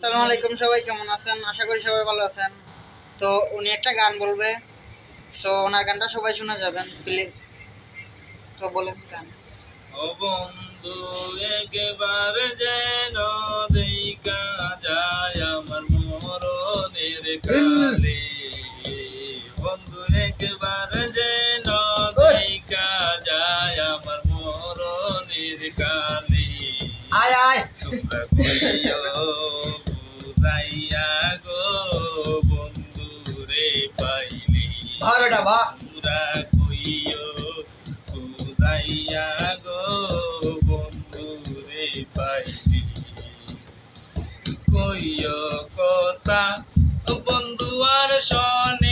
আসসালামু আলাইকুম, সবাই কেমন আছেন? আশা করি সবাই ভালো আছেন। তো উনি একটা গান বলবে, তো ওনার গানটা সবাই শোনা যাবেন প্লিজ। তো বলেন গান। ও বন্ধু একবার যেন দেখা যায় আমার মরণের কালে, বন্ধু একবার যেন দেখা যায় আমার মরণের কালে। আয় আয় তোমরা কইও বুঝাইয়া গো বন্ধু রে পাইলি, বেটা বা তোমরা কইও বুঝাইয়া গো বন্ধু রে পাইলি। কইও কথা বন্ধু আর শোনে